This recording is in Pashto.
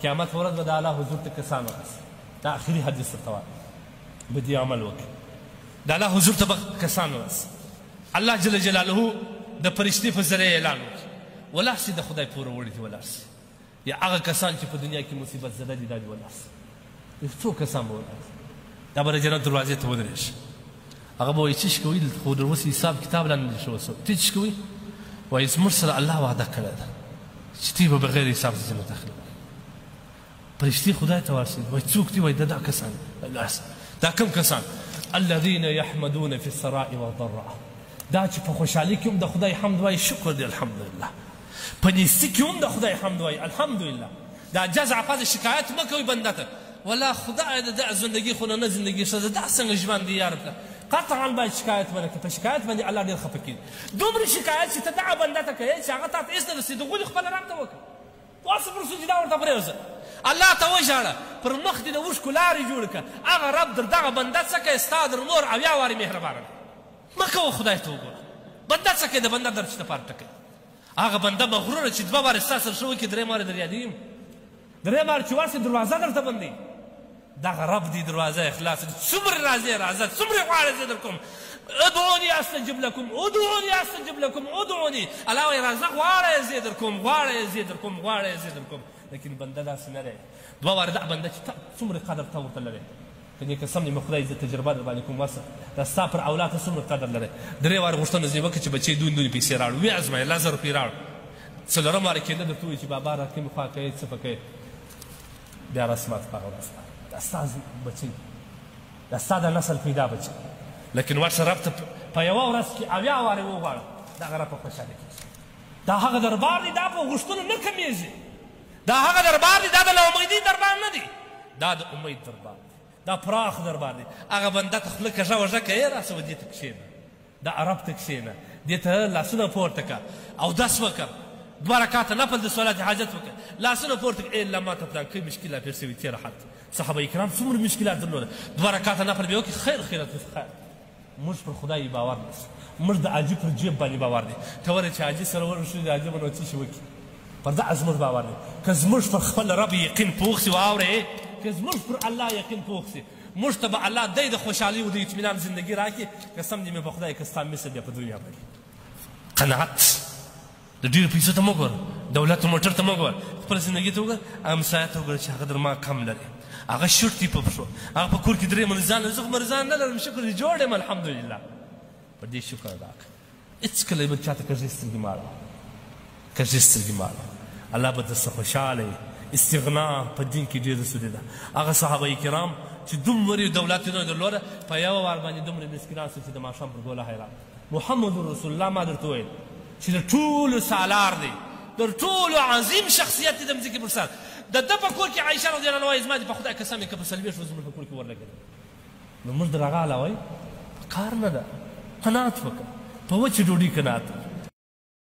قیامت ورځ به د الله حضور ته کسان ورسي دا آخري حدیث درته وایم به دې عمل وکړي د الله حضور ته به کسان ورسي الله جل جلاله د فرشتې په ذریعه اعلان وکړي ولاړ سي د خدای پوره وړي دي ولاړ سي یا هغه کسان چې په دنیا کې مصیبت زده دي دا دې ولاړ سي څو کسان به ولاړ سي دا به د جنت دروازې ته ودرېږي هغه به وایي څه کوي خو در اوس حساب کتاب لا نه دي شوی ته څه کوي وایي زموږ سره الله وعده کړې ده چې تی به بغیر حساب جنت اخلي فرشتې خدای ته ورسېد وایي څوک دي وایي دا کسان دا کوم کسان الذين يحمدون في السراء والضراء دا چې په خوشحالي کې هم د خدای حمد وایي شکر دی الحمدلله په نیستي کې هم د خدای حمد وایي الحمدلله دا جزع پس شکایت مه کوئ بنده ته والله خدای د دغه زندګي خو نه زندګي ښه ده دا څنګه ژوند دی یار قطعا باید شکایت ونه کړي په شکایت باندې الله ډېر خفه کېږي دومره شکایت چې ته دغه بنده ته کوې چې هغه تا ته هېڅ نه رسېږي غولي خپله رب ته وکړه پاسه پر سجده ورته پرېوځه الله ته وژاړه پر مخ دې د اوښکو لارې جوړې کړه هغه رب در دغه بنده څه کوي ستا در نور اویا وارې مهربانه ده مه کوه خدای ته وګوره بنده څه کوي د بنده درچ دپاره ټکوي هغه بنده مغروره چې دوه وارې ستا سره ښه وکړي درېیم وارې در یادوي درېیم وارې چې ورسې دروازه درته بندوي دغه رب دی دروازه اخلاص څومره راځئ راځه څومره غواړئ زه در کوم ادعوني استجب لكم ادعوني استجب لكم ادعوني الله وایي راځه غواړئ زه در کوم غواړئ زه در کوم غواړئ زه در کوم لیکن بنده داسې نه دی دوه وارې دغه بنده چې څومره قدر ته ورته لرې که دې قسم دې مې خدای زه تجربه در باندې کوم ورسه دا ستا پر اولاد ته څومره قدر لرې درې وارې غوښتنه ځینې وکړه چې بچی دونې پیسې راوړو ویې ازمایه 1000 روپۍ راوړ څلورم وارې کېده درته ووایي چې بابا را کومې خوا کوې څه به کوې بیا رسمات په هغه ورځ دا ستا بچی دا ستا د نسل پیدا بچی لیکن ورشه رب ته په یوه ورځ کې اویا وارې وغواړه دغه رب په خوشحالي کېږي دا هغه دربار دی دا په غوښتنو نه کمیږي دا هغه دربار دی دا د ناامیدۍ دربار نه دی دا د امید دربار دی دا پراخ دربار دی هغه بنده ته خوله کږه وږه کوې راسه و دې ته کښېنه دا عرب ته کښېنه دې ته لاسونه پورته کړه اودس وکړه دوه رکعته نفل د صلات حاجت وکړه لاسونه پورته کړه الله ما ته پلان کوي مشکلات تېر شوي تېره حد صحابه کرام څومره مشکلات درلوده دوه رکعته نفل به وکړي خیر خیرات خیر موږ پر خدای باور نشو موږ د حاجي پر جیب باندې باور دی ته ورې چې حاجي سره ورشو د حاجي به نو څه شي وکړي پر دغه زموږ باور دی که زموږ پر خپل رب یقین پوخ سي واورې که زموږ پر الله یقین پوخ سي موږ ته به الله دی د خوشحالي او د اطمینان زندګي راکړي قسم دې مې په خدای که ستا مثل دی په دنیا باندې قناعت د ډېرو پیسو ته مه ګوره دولت موټر ته مه ګوره خپله زندګي ته وګوره همسایه ته وګوره چې هغه در ما کم لري هغه شوټ دی په پښو هغه په کور کې درې مرزان لري زه خو مرزان نه لرم شکر دې جوړ یم الحمدلله په دې شکر ادا کړه هېڅکله به چاته کږې سترګې مه اړوه کږې سترګې مه اړوه الله به درڅه خوشحاله وي استغنا په دین کې ډېره سودې ده هغه صحابه کرام چې دومره دولت یې نه درلوده په یوه وار باندې دومره مسکینان سول چې د ماښام پر ګوله حیران محمد رسول الله ما درته ویل چې د ټولو سالار دی د ټولو عظیم شخصیت دی د مځکې پر سر د ده په کور کې عایشه رضی الله عنها وایي زما دې په خدای قسم یې که په څلوېښت ورځو په کور کې ورلګېدل نو موږ د هغه علاوه په کار نه ده قناعت وکړه په وچې ډوډۍ قناعت